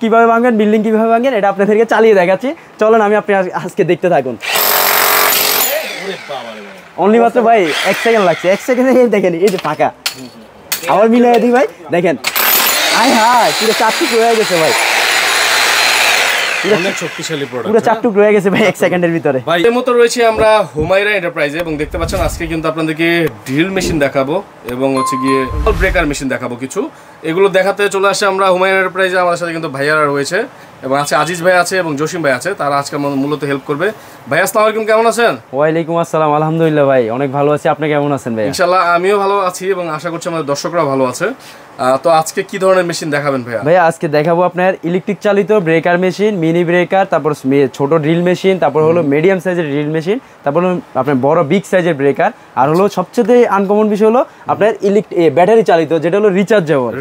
কিভাবে ভাঙবেন, বিল্ডিং কিভাবে ভাঙবেন এটা আপনাদেরকে চালিয়ে দেখাচ্ছি। চলেন আমি আপনি আজকে দেখতে থাকুন। অনলি মাত্র ভাই 1 সেকেন্ড লাগছে, 1 সেকেন্ডে দেখেন এই যে ফাঁকা। আবার মিলাই দিই ভাই, দেখেন আয় হায় পুরো 4 টুকরো হয়ে গেছে ভাই, অনেক শক্তিশালী প্রোডাক্ট, পুরো 4 টুকরো হয়ে গেছে ভাই 1 সেকেন্ডের ভিতরে। ভাই এর মতো রয়েছে আমরা হুমায়রা এন্টারপ্রাইজে, এবং দেখতে পাচ্ছেন আজকে কিন্তু আপনাদেরকে ড্রিল মেশিন দেখাবো এবং হচ্ছে গিয়ে ব্রেকার মেশিন দেখাবো কিছু। এগুলো দেখাতে চলে আসে আমরা হুমায়রা এন্টারপ্রাইজে। আমাদের সাথে কিন্তু ভাইয়ারা রয়েছে এবং আছে আজিজ ভাই আছে এবং জসিম ভাই আছে, তারা আজকে মূলত হেল্প করবে। ভাই আসসালামু আলাইকুম, কেমন আছেন? ওয়ালাইকুম আসসালাম, আলহামদুলিল্লাহ ভাই অনেক ভালো আছি, আপনি কেমন আছেন ভাই? ইনশাআল্লাহ আমিও ভালো আছি এবং আশা করছি আমাদের দর্শকরাও ভালো আছে। তো আজকে কি ধরনের মেশিন দেখাবেন ভাইয়া? ভাইয়া আজকে দেখাবো আপনার ইলেকট্রিক চালিত ব্রেকার মেশিন, মিনি ব্রেকার, তারপর ছোট ড্রিল মেশিন, তারপর হলো মিডিয়াম সাইজের ড্রিল মেশিন, তারপর হলো আপনার বড় বিগ সাইজের ব্রেকার, আর হলো সবচেয়ে আনকমন বিষয় হলো আপনার ব্যাটারি চালিত যেটা হলো রিচার্জেবল।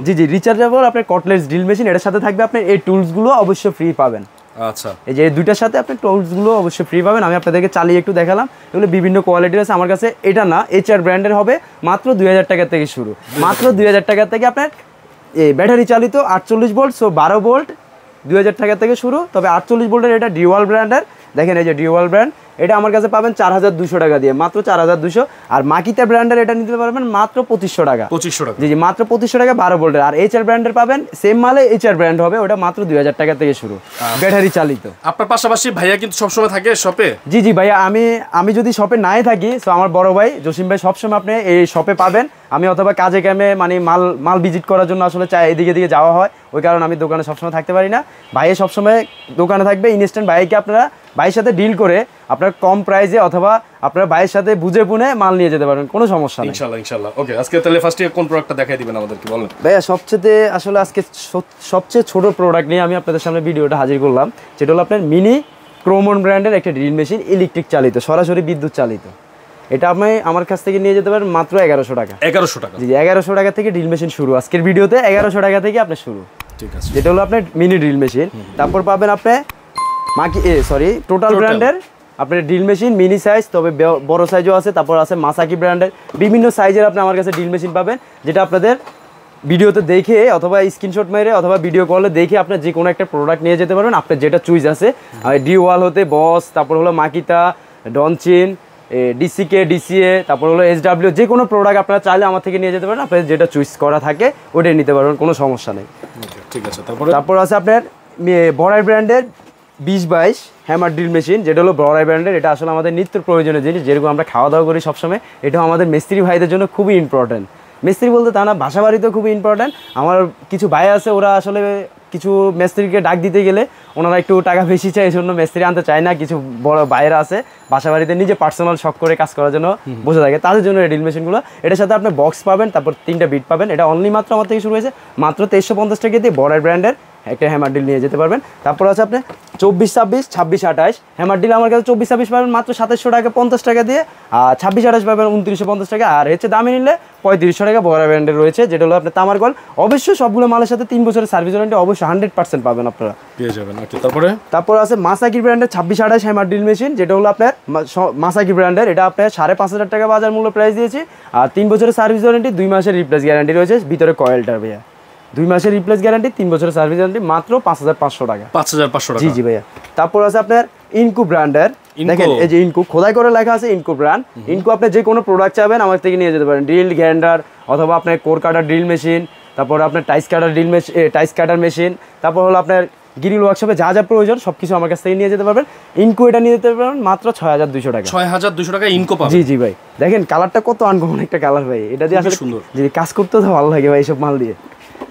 জি রিচার্জেবল আপনার কটলেস ড্রিল মেশিন। এটার সাথে থাকবে আপনার এই টুলসগুলো অবশ্যই ফ্রি পাবেন। আচ্ছা, এই যে দুইটার সাথে আপনি টুলসগুলো অবশ্যই ফ্রি পাবেন। আমি আপনাদেরকে চালিয়ে একটু দেখালাম, এগুলো বিভিন্ন কোয়ালিটির আছে আমার কাছে। এটা না HR ব্র্যান্ডের হবে, মাত্র 2000 টাকা থেকে শুরু, মাত্র 2000 টাকা থেকে আপনার এই ব্যাটারি চালিত 48 ভোল্ট, 12 ভোল্ট 2000 টাকা থেকে শুরু। তবে 48 ভোল্টের এটা ডিওয়াল ব্র্যান্ডের, দেখেন এই যে ডিওয়াল ব্র্যান্ড, এটা আমার কাছে পাবেন 4200 টাকা দিয়ে, মাত্র 4200। আর মাকিতা ব্র্যান্ডের এটা নিতে পারবেন মাত্র 2500 টাকা। 2500 টাকা, জি মাত্র 2500 টাকা 12 ভোল্টের। আর HR ব্র্যান্ডের পাবেন সেম মালে HR ব্র্যান্ড হবে, ওটা মাত্র 2000 টাকা থেকে শুরু, ব্যাটারি চালিত। আপনার পাশাপাশি ভাইয়া কিন্তু সবসময় থাকে শপে? জি ভাইয়া, আমি যদি শপে নাই থাকি, তো আমার বড় ভাই জসিম ভাই সবসময় আপনি এই শপে পাবেন। আমি অথবা কাজে কামে মানে মাল ভিজিট করার জন্য আসলে চাই এদিকে যাওয়া হয়, ওই কারণে আমি দোকানে সবসময় থাকতে পারি না। ভাইয়ে সবসময় দোকানে থাকবে। ইনস্ট্যান্ট ভাইকে আপনারা ভাইয়ের সাথে ডিল করে আপনার কম প্রাইসে অথবা আপনার ভাইয়ের সাথে বুঝে পুনে মাল নিয়ে যেতে পারবেন, কোনো সমস্যা নেই। ইনশাআল্লাহ। ওকে, আজকে তাহলে ফার্স্টে কোন প্রোডাক্টটা দেখাই দিবেন আমাদেরকে, বলেন ভাইয়া। আসলে আজকে সবচেয়ে ছোট প্রোডাক্ট নিয়ে আমি আপনাদের সামনে ভিডিওটা হাজির করলাম, যেটা হলো আপনার মিনি ক্রোমন ব্র্যান্ডের একটা ড্রিল মেশিন, ইলেকট্রিক চালিত, সরাসরি বিদ্যুৎ চালিত। এটা আপনি আমার কাছ থেকে নিয়ে যেতে পারেন মাত্র 1100 টাকা। 1100 টাকা? জি 1100 টাকা থেকে ড্রিল মেশিন শুরু আজকের ভিডিওতে, 1100 টাকা থেকে আপনার শুরু। ঠিক আছে, যেটা হলো আপনার মিনি ড্রিল মেশিন। তারপর পাবেন আপনি টোটাল ব্র্যান্ডের আপনার ড্রিল মেশিন, মিনি সাইজ, তবে বড় সাইজও আছে। তারপর আছে মাসাকি ব্র্যান্ডের বিভিন্ন সাইজের আপনি আমার কাছে ড্রিল মেশিন পাবেন, যেটা আপনাদের ভিডিওতে দেখে অথবা স্ক্রিনশট মেরে অথবা ভিডিও কলে দেখে আপনার যে কোনো একটা প্রোডাক্ট নিয়ে যেতে পারবেন, আপনার যেটা চুইস আছে। ডিওয়াল হতে বস, তারপর হলো মাকিতা, ডনচিন, DCA, তারপর হলো SW, যে কোনো প্রোডাক্ট আপনারা চাইলে আমার থেকে নিয়ে যেতে পারেন। আপনাদের যেটা চুইস করা থাকে ওটাই নিতে পারবেন, কোনো সমস্যা নেই। ঠিক আছে, তারপর আছে আপনার বড়াই ব্র্যান্ডের 20-22 হ্যামার ড্রিল মেশিন, যেটা হলো বড়াই ব্র্যান্ডের। এটা আসলে আমাদের নিত্য প্রয়োজনীয় জিনিস, যেরকম আমরা খাওয়া দাওয়া করি সবসময়, এটাও আমাদের মিস্ত্রি ভাইদের জন্য খুবই ইম্পর্টেন্ট। মিস্ত্রি বলতে তা না, বাসা বাড়িতেও খুবই ইম্পর্টেন্ট। আমার কিছু ভাই আছে, ওরা আসলে কিছু মিস্ত্রিকে ডাক দিতে গেলে ওনারা একটু টাকা বেশি চায়, এই জন্য মিস্ত্রি আনতে চায় না। কিছু বড় ভাইয়েরা আছে বাসা বাড়িতে নিজে পার্সোনাল শখ করে কাজ করার জন্য বসে থাকে, তাদের জন্য এই ড্রিল মেশিনগুলো। এটার সাথে আপনি বক্স পাবেন, তারপর 3টা বিট পাবেন। এটা অনলি মাত্র আমার থেকে শুরু হয়েছে মাত্র 2350 টাকা দিয়ে বড়াই ব্র্যান্ডের একটা হ্যামার ডিল নিয়ে যেতে পারবেন। তারপর আছে আপনি 24-26, 26-28 হ্যামার ডিল আমার কাছে 24-26 পাবেন মাত্র 2700 টাকা 50 টাকা দিয়ে, আর 26-28 পাবেন 2950 টাকা। আর হচ্ছে দামি নিলে 3500 টাকা বড়াই ব্র্যান্ডের রয়েছে, যেটা হলো আপনার তামার গল। অবশ্যই সবগুলো মালের সাথে 3 বছরের সার্ভিস ওয়ারেন্টি অবশ্যই 100% পাবেন আপনারা, পেয়ে যাবেন। তারপর আছে মাসাকি ব্র্যান্ডের 26-28 হ্যামার ডিল মেশিন, যেটা হলো আপনার মাসাকি ব্র্যান্ডের। এটা আপনার 5500 টাকা বাজার মূল্য প্রাইস দিয়েছি। আর 3 বছরের সার্ভিস ওয়ারেন্টি, 2 মাসের রিপ্লেস গ্যারান্টি রয়েছে ভিতরে কয়েলটার ভাইয়া। 2 মাসের রিপ্লেস গ্যারান্টি, 3 বছরের সার্ভিস গ্যারান্টি, মাত্র 5500 টাকা। 5500 টাকা? জি ভাইয়া। তারপর আছে আপনার ইনকু ব্র্যান্ডের, দেখেন এই যে ইনকু খোদাই করে লেখা আছে ইনকু ব্র্যান্ড। ইনকু আপনি যে কোনো প্রোডাক্ট চাবেন আমার থেকে নিয়ে যেতে পারেন, ড্রিল গ্রাইন্ডার অথবা আপনার কোর কাটার ড্রিল মেশিন, তারপর আপনার টাইস কাটার মেশিন, তারপর হলো আপনার গ্রিল ওয়ার্কশপে যা যা প্রয়োজন সবকিছু আমার কাছ থেকে নিয়ে যেতে পারবেন। ইনকু এটা নিয়ে যেতে পারবেন মাত্র 6200 টাকা। 6200 টাকা ইনকু পাবেন? জি ভাই। দেখেন কালারটা কত আনকমন একটা কালার ভাই, এটা দিয়ে আসলে সুন্দর, জি কাজ করতে তো ভালো লাগে ভাই এইসব মাল দিয়ে।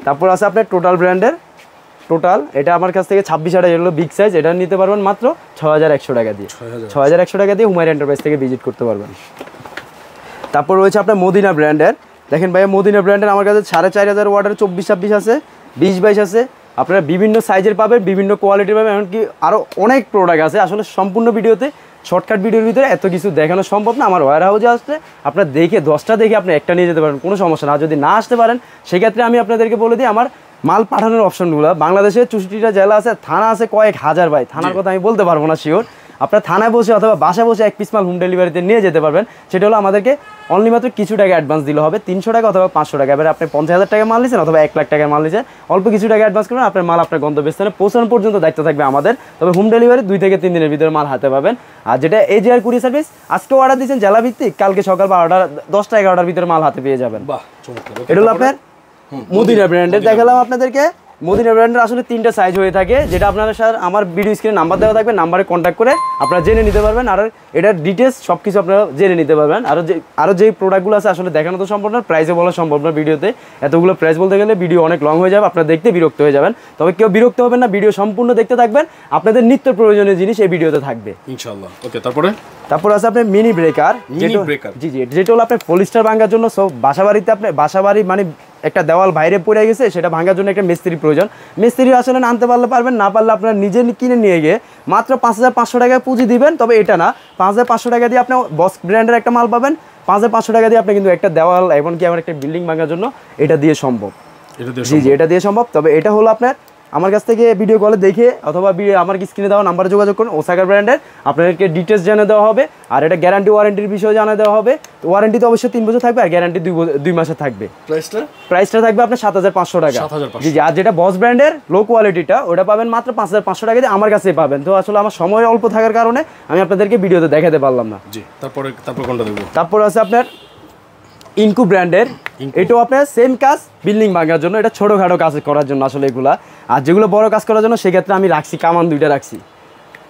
তারপর আছে আপনার টোটাল ব্র্যান্ডের এটা আমার কাছ থেকে 26-28 হলো বিগ সাইজ, এটা নিতে পারবেন মাত্র 6100 টাকা দিয়ে। 6100 টাকা দিয়ে হুমায়রা এন্টারপ্রাইজ থেকে ভিজিট করতে পারবেন। তারপর রয়েছে আপনার মদিনা ব্র্যান্ডের, দেখেন ভাইয়া মদিনা ব্র্যান্ডের আমার কাছে 4500 ওয়াটের 24-26 আছে, 20-22 আছে। আপনারা বিভিন্ন সাইজের পাবেন, বিভিন্ন কোয়ালিটির পাবেন, এমনকি আরও অনেক প্রোডাক্ট আছে। আসলে সম্পূর্ণ ভিডিওতে শর্টকাট ভিডিওর ভিতরে এত কিছু দেখানো সম্ভব না। আমার ওয়্যার হাউসে আসতে আপনার দেখে 10টা দেখে আপনি একটা নিয়ে যেতে পারেন, কোনো সমস্যা না। যদি না আসতে পারেন সেক্ষেত্রে আমি আপনাদেরকে বলে দিই আমার মাল পাঠানোর অপশনগুলো। বাংলাদেশে 64টা জেলা আছে, থানা আছে কয়েক হাজার ভাই, থানার কথা আমি বলতে পারবো না শিওর। আপনার থানায় বসে অথবা বাসায় বসে 1 পিস মাল হোম ডেলিভারিতে নিয়ে যেতে পারবেন। সেটা হলো আমাদেরকে অনলি মাত্র কিছু টাকা অ্যাডভান্স দিলে হবে, 300 টাকা অথবা 500 টাকা। এবার আপনি 50,000 টাকা মাল নিয়েছেন অথবা 1 লাখ টাকার মাল নিয়েছেন, অল্প কিছু টাকা অ্যাডভান্স করবেন, আপনার মাল আপনার গন্তব্যস্থানে পৌঁছানো পর্যন্ত দায়িত্ব থাকবে আমাদের। তবে হোম ডেলিভারি 2 থেকে 3 দিনের ভিতরে মাল হাতে পাবেন। আর যেটা AJR কুরিয়ার সার্ভিস, আজকে অর্ডার দিয়েছেন জেলা ভিত্তিক, কালকে সকাল বা 10টা 11টার ভিতরে মাল হাতে পেয়ে যাবেন। বাহ চমৎকার। এটা হলো আপনার মদিনা ব্র্যান্ডের দেখালাম আপনাদেরকে। মদিনা ব্র্যান্ডের আসলে 3টা সাইজ হয়ে থাকে, যেটা আপনারা স্যার আমার ভিডিও স্ক্রিনে নাম্বার দেওয়া থাকবে, নাম্বারে কন্ট্যাক্ট করে আপনারা জেনে নিতে পারবেন। আর এটার ডিটেলস সব কিছু আপনারা জেনে নিতে পারবেন। আরও যে প্রোডাক্টগুলো আছে আসলে দেখানো তো সম্ভব না, প্রাইসে বলা সম্ভব না ভিডিওতে, এতগুলো প্রাইস বলতে গেলে ভিডিও অনেক লং হয়ে যাবে, আপনারা দেখতে বিরক্ত হয়ে যাবেন। তবে কেউ বিরক্ত হবেন না, ভিডিও সম্পূর্ণ দেখতে থাকবেন, আপনাদের নিত্য প্রয়োজনীয় জিনিস এই ভিডিওতে থাকবে ইনশাআল্লাহ। ওকে, তারপর আছে আপনার মিনি ব্রেকার। জি জি, যেটা হলো আপনার পলিস্টার ভাঙার জন্য। সব বাসাবাড়িতে আপনার বাসাবাড়ি মানে একটা দেওয়াল বাইরে পড়ে গেছে, সেটা ভাঙার জন্য একটা মিস্ত্রি প্রয়োজন। মিস্ত্রি আসলে আনতে পারলে পারবেন, না পারলে আপনারা নিজে কিনে নিয়ে গিয়ে মাত্র 5,500 টাকায় পুঁজি দিবেন। তবে এটা না, 5,500 টাকা দিয়ে আপনি বস ব্র্যান্ডের একটা মাল পাবেন, 5,500 টাকা দিয়ে আপনি কিন্তু একটা দেওয়াল এমনকি আমার একটা বিল্ডিং ভাঙার জন্য এটা দিয়ে সম্ভব। জি জি, এটা দিয়ে সম্ভব। তবে এটা হলো আপনার আমার কাছ থেকে ভিডিও কলে দেখে অথবা আমার স্ক্রিনে দেওয়া নাম্বারে যোগাযোগ করুন। ওসাকা ব্র্যান্ডের আপনাদেরকে ডিটেলস জানিয়ে দেওয়া হবে। আর এটা গ্যারান্টি ওয়ারেন্টির বিষয়ে জানিয়ে দেওয়া হবে। ওয়ারেন্টি তো অবশ্যই 3 বছর থাকবে, আর গ্যারান্টি 2 মাসে থাকবে। প্রাইসটা থাকবে আপনার 7,500 টাকা। জি জি। আর যেটা বস ব্র্যান্ডের লো কোয়ালিটিটা, ওটা পাবেন মাত্র 5,500 টাকা দিয়ে আমার কাছেই পাবেন। তো আসলে আমার সময় অল্প থাকার কারণে আমি আপনাদেরকে ভিডিওতে দেখাতে পারলাম না। জি, তারপর কোনটা দেখব? তারপর আছে আপনার ইনকু ব্র্যান্ডের। এটাও আপনার সেম কাজ, বিল্ডিং ভাঙার জন্য, এটা ছোটোখাটো কাজ করার জন্য আসলে এগুলা। আর যেগুলো বড় কাজ করার জন্য সেক্ষেত্রে আমি রাখছি কামান 2টা রাখছি।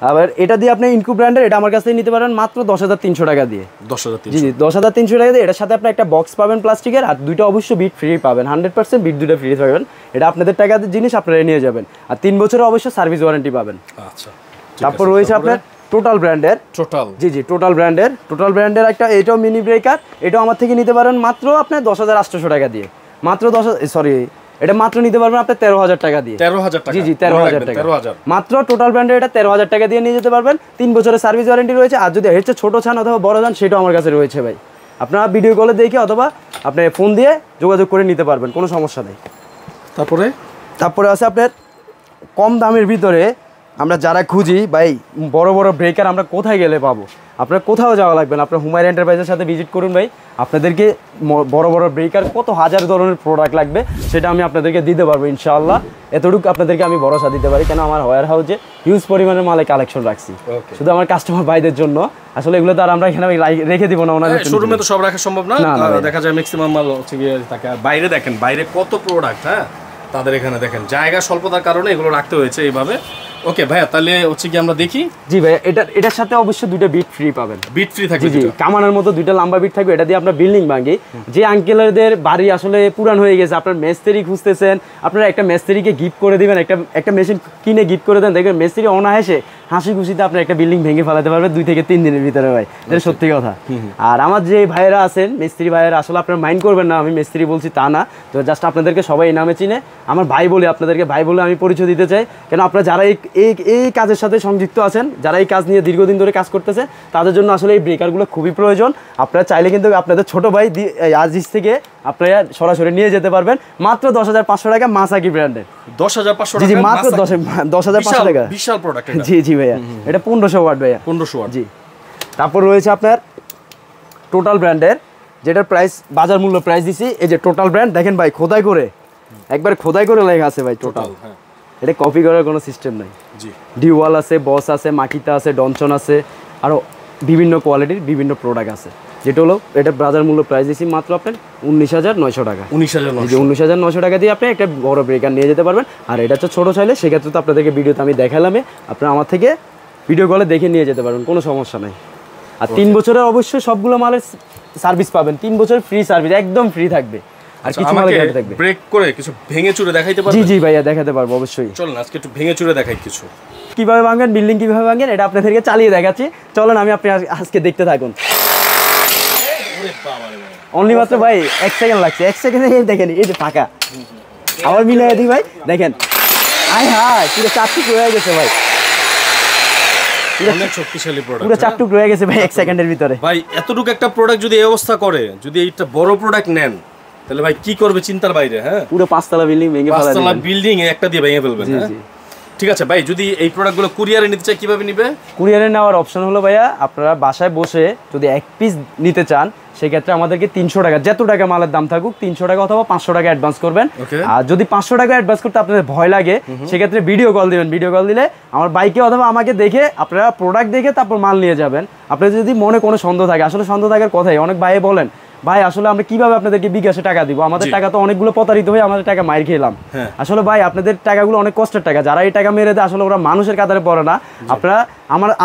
আবার এটা দিয়ে আপনি ইনকু ব্র্যান্ডের, এটা আমার কাছ থেকে নিতে পারেন মাত্র 10,300 টাকা দিয়ে। 10,300? জি, 10,300 টাকা দিয়ে। এটার সাথে আপনি একটা বক্স পাবেন প্লাস্টিকের, আর 2টা অবশ্যই বিট ফ্রি পাবেন, 100% বিট 2টা ফ্রি পাবেন। এটা আপনাদের টাকাতে জিনিস আপনারা নিয়ে যাবেন। আর 3 বছরের অবশ্যই সার্ভিস ওয়ারেন্টি পাবেন। আচ্ছা। তারপর রয়েছে আপনার টোটাল ব্র্যান্ডের। জি জি, টোটাল ব্র্যান্ডের একটা, এটাও মিনি ব্রেকার। এটাও আমার থেকে নিতে পারেন মাত্র আপনার 10,800 টাকা দিয়ে। এটা মাত্র নিতে পারবেন আপনি 13,000 টাকা দিয়ে। 13,000 টাকা? জি জি, 13,000 টাকা মাত্র। টোটাল ব্র্যান্ডের এটা 13,000 টাকা দিয়ে নিয়ে যেতে পারবেন। 3 বছরের সার্ভিস ওয়ারেন্টি রয়েছে। আর যদি হচ্ছে ছোটো ছান অথবা বড় ছান, সেটাও আমার কাছে রয়েছে ভাই। আপনারা ভিডিও কলে দেখে অথবা আপনি ফোন দিয়ে যোগাযোগ করে নিতে পারবেন, কোনো সমস্যা নেই। তারপরে আছে আপনার কম দামের ভিতরে আমরা যারা খুঁজি ভাই বড় বড় ব্রেকার, আমরা কোথায় গেলে পাবো? আপনার কোথাও যাওয়া লাগবে না, আপনার হুমায়রা এন্টারপ্রাইজের সাথে ভিজিট করুন ভাই। আপনাদেরকে বড় বড় ব্রেকার কত হাজার ধরনের প্রোডাক্ট লাগবে সেটা আমি আপনাদেরকে দিতে পারবো ইনশাআল্লাহ। এতটুকু আপনাদেরকে আমি ভরসা দিতে পারি, কেন আমার ওয়্যার হাউসে হিউজ পরিমাণের মালে কালেকশন রাখছি শুধু আমার কাস্টমার ভাইদের জন্য। আসলে এগুলো তো আর আমরা এখানে রেখে দিব না, ওনাদের শোরুমে তো সব রাখা সম্ভব না। দেখা যায় ম্যাক্সিমাম মাল হচ্ছে গিয়ে থাকে। আর বাইরে দেখেন, বাইরে কত প্রোডাক্ট। হ্যাঁ, তাদের এখানে দেখেন জায়গা স্বল্পতার কারণে এগুলো রাখতে হয়েছে এইভাবে। ওকে ভাইয়া, তাহলে হচ্ছে কি আমরা দেখি? জি ভাইয়া, এটার সাথে অবশ্যই 2টা বিট ফ্রি পাবেন। বিট ফ্রি থাকবে? জি, কামানের মতো 2টা লম্বা বিট থাকবে। এটা দিয়ে আপনার বিল্ডিং ভাঙি। যে আঙ্কেলদের বাড়ি আসলে পুরান হয়ে গেছে, আপনার মিস্ত্রি খুঁজতেছেন, আপনারা একটা মিস্ত্রিকে গিফট করে দিবেন, একটা মেশিন কিনে গিফট করে দেন, দেখবেন মিস্ত্রি অনায়াসে হাসি খুশিতে আপনার একটা বিল্ডিং ভেঙে ফেলাতে পারবে 2 থেকে 3 দিনের ভিতরে ভাই। এটা সত্যি কথা। আর আমার যে ভাইয়েরা আছেন মিস্ত্রি ভাইয়েরা, আসলে আপনারা মাইন্ড করবেন না আমি মিস্ত্রি বলছি তা না, তো জাস্ট আপনাদেরকে সবাই এই নামে চিনে। আমার ভাই বলি, আপনাদেরকে ভাই বলে আমি পরিচয় দিতে চাই, কেন আপনারা যারা এই কাজের সাথে সংযুক্ত আছেন, যারা এই কাজ নিয়ে দীর্ঘদিন ধরে কাজ করতেছে, তাদের জন্য আসলে এই ব্রেকারগুলো খুবই প্রয়োজন। আপনারা চাইলে কিন্তু আপনাদের ছোট ভাই আজিজ থেকে আপনারা সরাসরি নিয়ে যেতে পারবেন মাত্র 10,500 টাকা মাসাকি ব্র্যান্ডের। 10,500 টাকা? জি, মাত্র 10,500 টাকা। বিশাল প্রোডাক্ট। জি জি ভাইয়া, এটা 1500 ওয়াট ভাইয়া। 1500 ওয়াট? জি। তারপর রয়েছে আপনার টোটাল ব্র্যান্ডের, যেটার প্রাইস বাজার মূল্য প্রাইস দিছি। এই যে টোটাল ব্র্যান্ড দেখেন ভাই, খোদাই করে লেখা আছে ভাই টোটাল। এটা কপি করার কোনো সিস্টেম নাই। জি, ডিওয়াল আছে, বস আছে, মাকিতা আছে, ডনসন আছে, আরও বিভিন্ন কোয়ালিটির বিভিন্ন প্রোডাক্ট আছে। যেটা হলো এটা বাজার মূল্য প্রাইস দিচ্ছি মাত্র আপনার 19,900 টাকা। 19,900 টাকা দিয়ে আপনি একটা বড় ব্রেকার নিয়ে যেতে পারবেন। আর এটা হচ্ছে ছোটো চাইলে, সেক্ষেত্রে তো আপনাদেরকে ভিডিওতে আমি দেখালামে, আপনারা আমার থেকে ভিডিও কলে দেখে নিয়ে যেতে পারবেন, কোনো সমস্যা নাই। আর 3 বছরের অবশ্যই সবগুলো মালের সার্ভিস পাবেন। 3 বছরের ফ্রি সার্ভিস, একদম ফ্রি থাকবে। আর কিছু মাল গ্যারান্টি থাকবে। ব্রেক করে কিছু ভেঙে চুরে দেখাইতে পারবেন? জি জি ভাইয়া, দেখাতে পারবো অবশ্যই। চলুন আজকে একটু ভেঙে চুরে দেখাই কিছু। কিভাবে ভাঙবেন, বিল্ডিং কিভাবে ভাঙবেন, এটা আপনাদেরকে চালিয়ে দেখাচ্ছি। চলেন আমি আপনি আজকে দেখতে থাকুন। অনলি মাত্র ভাই 1 সেকেন্ড লাগছে। 1 সেকেন্ডে দেখেন, এই যে ফাঁকা। আবার মিলাই দিই ভাই, দেখেন আয় হায়, পুরো 4 টুকরো হয়ে গেছে ভাই। অনেক শক্তিশালী প্রোডাক্ট, পুরো 4 টুকরো হয়ে গেছে ভাই 1 সেকেন্ডের ভিতরে। ভাই এতটুকু একটা প্রোডাক্ট যদি এই অবস্থা করে, যদি একটা বড় প্রোডাক্ট নেন, তাহলে ভাই কি করবে চিন্তার বাইরে। হ্যাঁ, পুরো 5 তলা বিল্ডিং ভেঙে ফেলবে। 5 তলা বিল্ডিং এ একটা দিয়ে ভেঙে ফেলবেন। হ্যাঁ, ঠিক আছে ভাই, যদি এই প্রোডাক্টগুলো কুরিয়ারে নিতে চাই কিভাবে নিবে? কুরিয়ারে নেওয়ার অপশন হলো ভাইয়া, আপনারা বাসায় বসে যদি 1 পিস নিতে চান সেক্ষেত্রে আমাদেরকে 300 টাকা, যত টাকা মালের দাম থাকুক 300 টাকা অথবা 500 টাকা অ্যাডভান্স করবেন। আর যদি 500 টাকা অ্যাডভান্স করতে আপনাদের ভয় লাগে সেক্ষেত্রে ভিডিও কল দিবেন। ভিডিও কল দিলে আমার বাইকে অথবা আমাকে দেখে আপনারা প্রোডাক্ট দেখে তারপর মাল নিয়ে যাবেন। আপনার যদি মনে কোনো সন্দেহ থাকে, আসলে সন্দেহ থাকার কথাই, অনেক ভাই বলেন ভাই আসলে আমরা কিভাবে আপনাদেরকে বিকাশে টাকা দিব, আমাদের টাকা তো অনেকগুলো প্রতারিত হয়ে আমাদের টাকা মাইর খেলাম। আসলে ভাই আপনাদের টাকাগুলো অনেক কষ্টের টাকা, যারা এই টাকা মেরে দেয় আসলে ওরা মানুষের কাতারে পড়ে না। আপনারা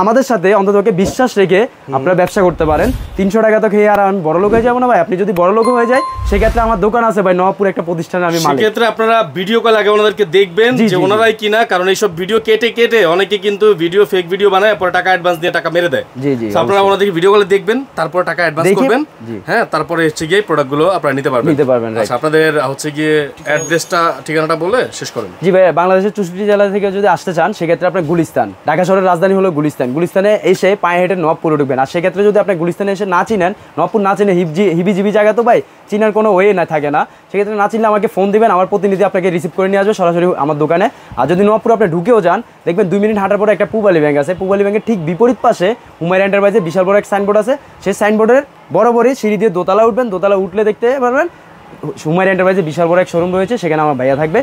আমাদের সাথে অন্ততকে বিশ্বাস রেখে আপনারা ব্যবসা করতে পারেন। 300 টাকা তো খেয়ে আর আমি বড় লোক হয়ে যাবো না ভাই। আপনি যদি বড় লোক হয়ে যায় সেক্ষেত্রে আমার দোকান আছে ভাই, নবাবপুর একটা প্রতিষ্ঠানে আমি মালিক। সেক্ষেত্রে আপনারা ভিডিও কল আগে ওনাদেরকে দেখবেন যে ওনারাই কিনা, কারণ এইসব ভিডিও কেটে অনেকে কিন্তু ভিডিও ফেক ভিডিও বানায় পরে টাকা অ্যাডভান্স দিয়ে টাকা মেরে দেয়। জি জি, আপনারা ওনাদেরকে ভিডিও কলে দেখবেন, তারপর টাকা অ্যাডভান্স করবেন। হ্যাঁ, তারপরে হচ্ছে গিয়ে প্রোডাক্টগুলো আপনারা নিতে পারবেন। আচ্ছা, আপনাদের হচ্ছে গিয়ে অ্যাড্রেসটা ঠিকানাটা বলে শেষ করেন। জি ভাই, বাংলাদেশের 64 জেলা থেকে যদি আসতে চান সেক্ষেত্রে আপনার গুলিস্তান, ঢাকা শহরের রাজধানী হলো গুলিস্তান। গুলিস্তানে এসে পায়ে হেঁটে নবাবপুর ঢুকবেন। আর সেক্ষেত্রে যদি আপনি গুলিস্তানে এসে না চিনেন, নবাবপুর না চিনে হিবিজিবি জায়গা তো ভাই চিনার কোনো ওয়ে না থাকে না, সেক্ষেত্রে না চিনলে আমাকে ফোন দিবেন, আমার প্রতিনিধি আপনাকে রিসিভ করে নিয়ে আসবে সরাসরি আমার দোকানে। আর যদি নবাবপুর আপনি ঢুকেও যান দেখবেন 2 মিনিট হাঁটার পরে একটা পূবালী ব্যাংক আছে। পূবালী ব্যাংকের ঠিক বিপরীত পাশে হুমায়রা এন্টারপ্রাইজে বিশাল বড় এক সাইনবোর্ড আছে। সেই সাইনবোর্ডের বরাবরই সিঁড়ি দিয়ে দোতলা উঠবেন, দোতলা উঠলে দেখতে পারবেন হুমায়রা এন্টারপ্রাইজে বিশাল বড় এক শোরুম রয়েছে, সেখানে আমার ভাইয়া থাকবে।